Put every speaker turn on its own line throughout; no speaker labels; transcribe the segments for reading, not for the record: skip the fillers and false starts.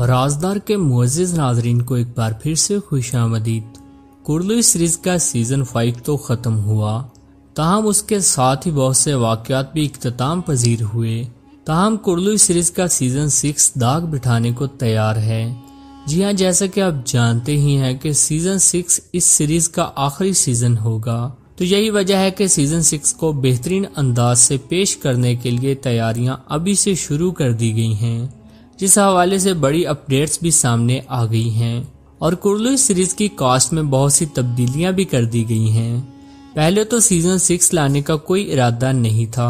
राजदार के मुअज़्ज़िज़ नाज़रीन को एक बार फिर से खुशामदीद। कुर्लू सीरीज़ का सीज़न 5 तो ख़त्म हुआ, ताहम उसके साथ ही बहुत से वाक़यात भी इख्तिताम पजीर हुए। ताहम कुर्लू सीरीज़ का सीज़न 6 दाग बिठाने को तैयार है। जी हाँ, जैसा कि आप जानते ही हैं कि सीज़न 6 इस सीरीज़ का आखिरी सीज़न होगा, तो यही वजह है कि सीज़न 6 को बेहतरीन अंदाज से पेश करने के लिए तैयारियां अभी से शुरू कर दी गई हैं, जिस हवाले से बड़ी अपडेट्स भी सामने आ गई हैं और कुर्लू सीरीज की कास्ट में बहुत सी तब्दीलियां भी कर दी गई हैं। पहले तो सीज़न 6 लाने का कोई इरादा नहीं था,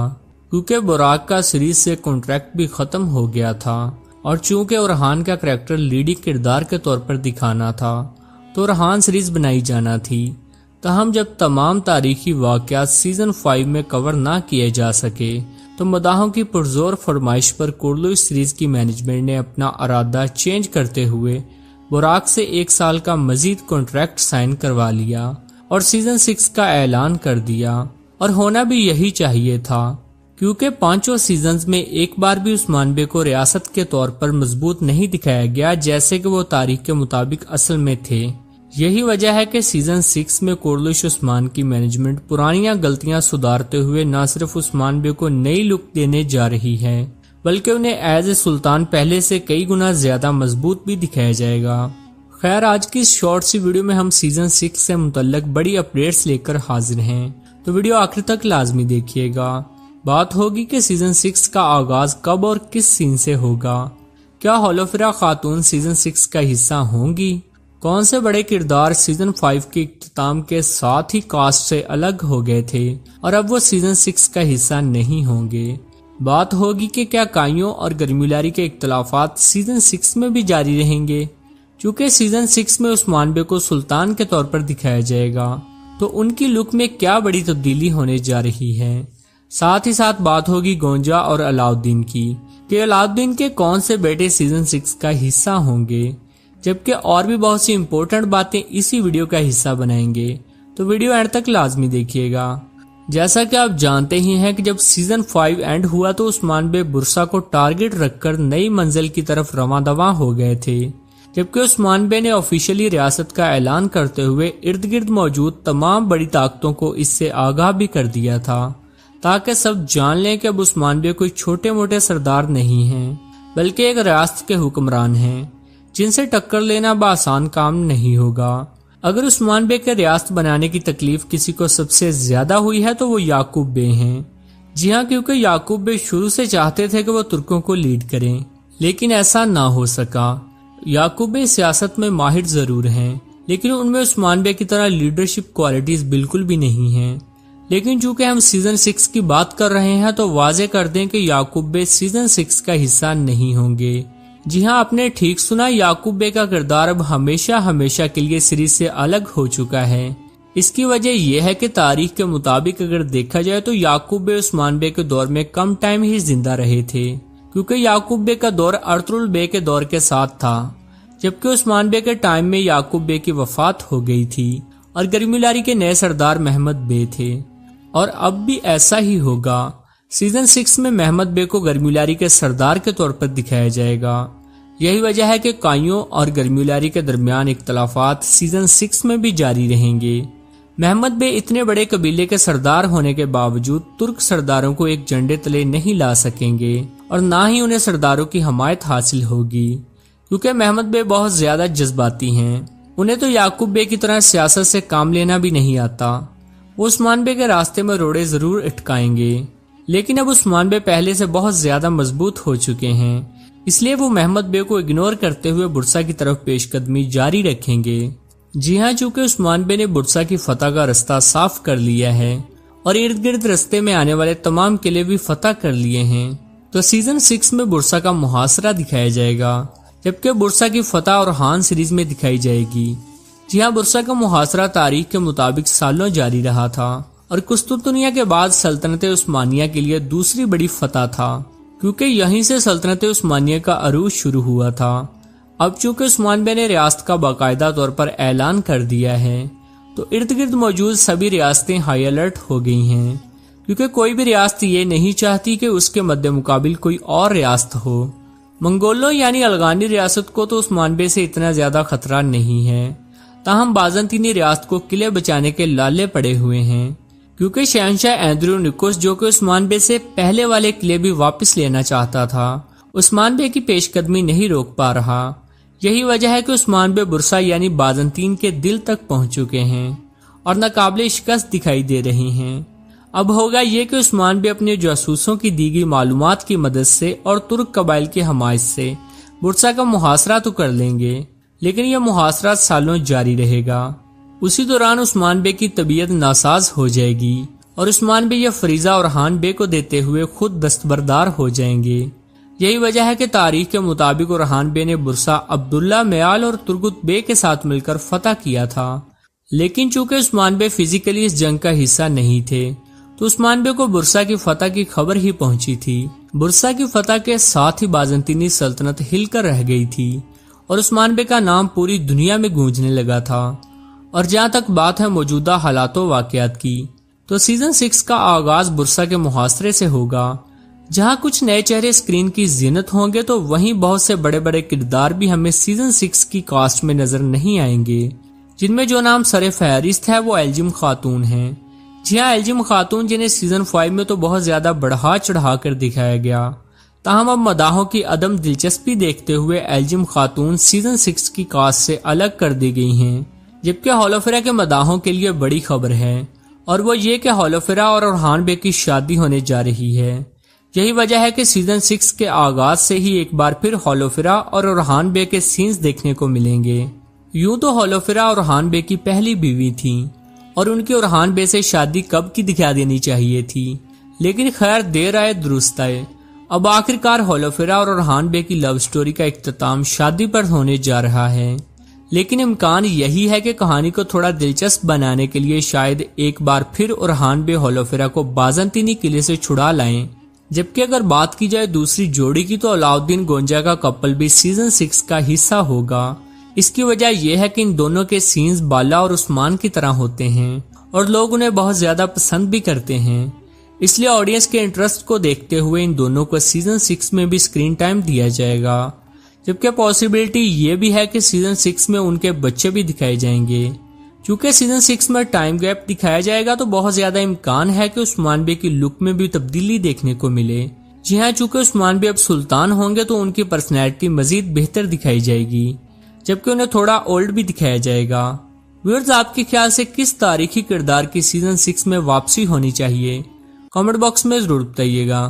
क्योंकि बुराक का सीरीज से कॉन्ट्रैक्ट भी खत्म हो गया था और चूंकि ओरहान का करैक्टर लीडिंग किरदार के तौर पर दिखाना था, तो ओरहान सीरीज बनाई जाना थी। ताहम जब तमाम तारीखी वाक़यात सीज़न 5 में कवर ना किए जा सके, तो मदाहों की पुरजोर फरमाइश पर कुर्लू सीरीज की मैनेजमेंट ने अपना इरादा चेंज करते हुए बुराक से 1 साल का मजीद कॉन्ट्रैक्ट साइन करवा लिया और सीज़न 6 का ऐलान कर दिया। और होना भी यही चाहिए था, क्योंकि 5 सीजन्स में एक बार भी उस्मान बे को रियासत के तौर पर मजबूत नहीं दिखाया गया, जैसे कि वो तारीख के मुताबिक असल में थे। यही वजह है कि सीज़न 6 में कुर्लुश उस्मान की मैनेजमेंट पुरानियां गलतियां सुधारते हुए न सिर्फ उस्मान बे को नई लुक देने जा रही है, बल्कि उन्हें एज ए सुल्तान पहले से कई गुना ज्यादा मजबूत भी दिखाया जाएगा। खैर, आज की इस शॉर्ट सी वीडियो में हम सीज़न 6 से मुतल्लिक बड़ी अपडेट्स लेकर हाजिर हैं, तो वीडियो आखिर तक लाजमी देखिएगा। बात होगी कि सीज़न 6 का आगाज कब और किस सीन से होगा। क्या होलोफिरा खातून सीज़न 6 का हिस्सा होंगी? कौन से बड़े किरदार सीज़न 5 के इख्तिताम के साथ ही कास्ट से अलग हो गए थे और अब वो सीज़न 6 का हिस्सा नहीं होंगे। बात होगी कि क्या काइयों और गर्मीलारी के इख्तलाफात सीज़न 6 में भी जारी रहेंगे। चूँकि सीज़न 6 में उस्मान बे को सुल्तान के तौर पर दिखाया जाएगा, तो उनकी लुक में क्या बड़ी तब्दीली होने जा रही है। साथ ही साथ बात होगी गोंजा और अलाउद्दीन की, कि अलाउद्दीन के कौन से बेटे सीज़न 6 का हिस्सा होंगे, जबकि और भी बहुत सी इम्पोर्टेंट बातें इसी वीडियो का हिस्सा बनाएंगे, तो वीडियो एंड तक लाजमी देखिएगा। जैसा कि आप जानते ही हैं कि जब सीज़न 5 एंड हुआ तो उस्मान बे बुरसा को टारगेट रखकर नई मंजिल की तरफ रवां-दवां हो गए थे, जबकि उस्मान बे ने ऑफिशियली रियासत का ऐलान करते हुए इर्द गिर्द मौजूद तमाम बड़ी ताकतों को इससे आगाह भी कर दिया था, ताकि सब जान लें कि अब उस्मान बे कोई छोटे मोटे सरदार नहीं हैं, बल्कि एक रियासत के हुक्मरान हैं, जिनसे टक्कर लेना आसान काम नहीं होगा। अगर उस्मान बे के रियासत बनाने की तकलीफ किसी को सबसे ज्यादा हुई है तो वो याकूब बे हैं। जी हाँ, क्योंकि याकूब बे शुरू से चाहते थे कि वो तुर्कों को लीड करें, लेकिन ऐसा ना हो सका। याकूब बे सियासत में माहिर जरूर हैं, लेकिन उनमें उस्मान बे की तरह लीडरशिप क्वालिटीज बिल्कुल भी नहीं हैं। लेकिन चूंकि हम सीज़न 6 की बात कर रहे हैं, तो वाजे कर दें कि याकूब बे सीज़न 6 का हिस्सा नहीं होंगे। जी हाँ, आपने ठीक सुना, याकूब बे का किरदार अब हमेशा हमेशा के लिए सीरीज से अलग हो चुका है। इसकी वजह यह है कि तारीख के मुताबिक अगर देखा जाए तो याकूब बे उस्मान बे के दौर में कम टाइम ही जिंदा रहे थे, क्योंकि याकूब बे का दौर अर्तुगरुल बे के दौर के साथ था, जबकि उस्मान बे के टाइम में याकूब बे की वफात हो गई थी और गर्मीलारी के नए सरदार महमद बे थे। और अब भी ऐसा ही होगा। सीज़न 6 में महमद बे को गर्मीलारी के सरदार के तौर पर दिखाया जाएगा। यही वजह है कि काइयों और गर्मीलारी के दरमियान इख्तलाफात सीज़न 6 में भी जारी रहेंगे। महमद बे इतने बड़े कबीले के सरदार होने के बावजूद तुर्क सरदारों को एक झंडे तले नहीं ला सकेंगे और ना ही उन्हें सरदारों की हमायत हासिल होगी, क्योंकि महमद बे बहुत ज्यादा जज्बाती हैं। उन्हें तो याकूब बे की तरह सियासत से काम लेना भी नहीं आता। वो उस्मान बे के रास्ते में रोड़े जरूर अटकाएंगे, लेकिन अब उस्मान बे पहले से बहुत ज्यादा मजबूत हो चुके हैं, इसलिए वो महमद बे को इग्नोर करते हुए बुरसा की तरफ पेशकदमी जारी रखेंगे। जी हाँ, चूंकि उस्मान बे ने बुरसा की फतह का रास्ता साफ कर लिया है और इर्द गिर्द रास्ते में आने वाले तमाम किले भी फतह कर लिए हैं, तो सीज़न 6 में बुरसा का मुहासरा दिखाया जाएगा, जबकि बुरसा की फतह और हान सीरीज में दिखाई जाएगी। जी हाँ, बुरसा का मुहासरा तारीख के मुताबिक सालों जारी रहा था और कुस्तुनतुनिया के बाद सल्तनत उस्मानिया के लिए दूसरी बड़ी फतह था, क्योंकि यहीं से सल्तनत उस्मानिया का अरूज शुरू हुआ था। अब चूंकि उस्मान बे ने रियासत का बाकायदा तौर पर ऐलान कर दिया है, तो इर्द गिर्द मौजूद सभी रियासतें हाई अलर्ट हो गई हैं, क्योंकि कोई भी रियासत ये नहीं चाहती कि उसके मद्दे मुकाबिल कोई और रियासत हो। मंगोलों यानी अफगानी रियासत को तो उस्मान बे से इतना ज्यादा खतरा नहीं है, ताहम बाज़ंतीनी रियासत को किले बचाने के लाले पड़े हुए हैं, क्योंकि शहंशाह एंद्रोनिकोस जो कि उस्मान बे से पहले वाले किले भी वापस लेना चाहता था, उस्मान बे की पेशकदमी नहीं रोक पा रहा। यही वजह है कि उस्मान बे बुरसा यानी बाज़ंतीन के दिल तक पहुंच चुके हैं और नाकाबिले शिकस्त दिखाई दे रही हैं। अब होगा ये कि उस्मान बे अपने जासूसों की दी गई मालूमात की मदद से और तुर्क कबाइल की हमायत से बुरसा का मुहासरा तो कर लेंगे, लेकिन यह मुहासरा सालों जारी रहेगा। उसी दौरान उस्मान बे की तबीयत नासाज हो जाएगी और उस्मान बे यह फरीजा ओरहान बे को देते हुए खुद दस्तबरदार हो जाएंगे। यही वजह है कि तारीख के मुताबिक ओरहान बे ने बुरसा अब्दुल्ला मयाल और तुर्गुत बे के साथ मिलकर फतह किया था, लेकिन चूंकि उस्मान बे फिजिकली इस जंग का हिस्सा नहीं थे तो उस्मान बे को बुरसा की फतह की खबर ही पहुंची थी। बुरसा की फतह के साथ ही बाज़ंतीनी सल्तनत हिलकर रह गई थी और उस्मान बे का नाम पूरी दुनिया में गूंजने लगा था। और जहां तक बात है मौजूदा हालातों वाकयात की, तो सीजन 6 का आगाज बुरसा के मुहासरे से होगा। जहां कुछ नए चेहरे स्क्रीन की जिन्नत होंगे तो वहीं बहुत से बड़े बड़े किरदार भी हमें सीजन 6 की कास्ट में नजर नहीं आएंगे, जिनमें जो नाम सरे फहरिस्त है वो एल्जिम खातून है। जी हाँ, एल्जिम खातून, जिन्हें सीजन 5 में तो बहुत ज्यादा बढ़ा चढ़ा कर दिखाया गया, ताहम अब मदाहों की अदम दिलचस्पी देखते हुए एल्जिम खातून सीजन 6 की कास्ट से अलग कर दी गई हैं। जबकि होलोफेरा के मदाहों के लिए बड़ी खबर है और वो ये कि होलोफेरा और ओरहान बे की शादी होने जा रही है। यही वजह है कि सीजन 6 के आगाज से ही एक बार फिर होलोफेरा और ओरहान बे के सीन्स देखने को मिलेंगे। यूं तो होलोफेरा ओरहान बे की पहली बीवी थी और उनकी ओरहान बे से शादी कब की दिखा देनी चाहिए थी, लेकिन खैर देर आए दुरुस्त आए। अब आखिरकार होलोफेरा और ओरहान बे की लव स्टोरी का इख्तिताम शादी पर होने जा रहा है, लेकिन इम्कान यही है कि कहानी को थोड़ा दिलचस्प बनाने के लिए शायद एक बार फिर ओरहान बे होलोफेरा को बाज़ंतीनी किले से छुड़ा लाएं। जबकि अगर बात की जाए दूसरी जोड़ी की, तो अलाउद्दीन गोंजा का कपल भी सीजन 6 का हिस्सा होगा। इसकी वजह यह है कि इन दोनों के सीन्स बाला और उस्मान की तरह होते हैं और लोग उन्हें बहुत ज्यादा पसंद भी करते हैं, इसलिए ऑडियंस के इंटरेस्ट को देखते हुए इन दोनों को सीजन 6 में भी स्क्रीन टाइम दिया जाएगा। जबकि पॉसिबिलिटी ये भी है कि सीजन 6 में उनके बच्चे भी दिखाए जाएंगे। चूंकि सीजन 6 में टाइम गैप दिखाया जाएगा तो बहुत ज्यादा इम्कान है कि उस्मान बे की लुक में भी तब्दीली देखने को मिले। जी हाँ, चूंकि उस्मान बे अब सुल्तान होंगे तो उनकी पर्सनैलिटी मजीद बेहतर दिखाई जाएगी, जबकि उन्हें थोड़ा ओल्ड भी दिखाया जाएगा। व्यूअर्स, आपके ख्याल से किस तारीखी किरदार की सीजन 6 में वापसी होनी चाहिए? कमेंट बॉक्स में जरूर बताइएगा।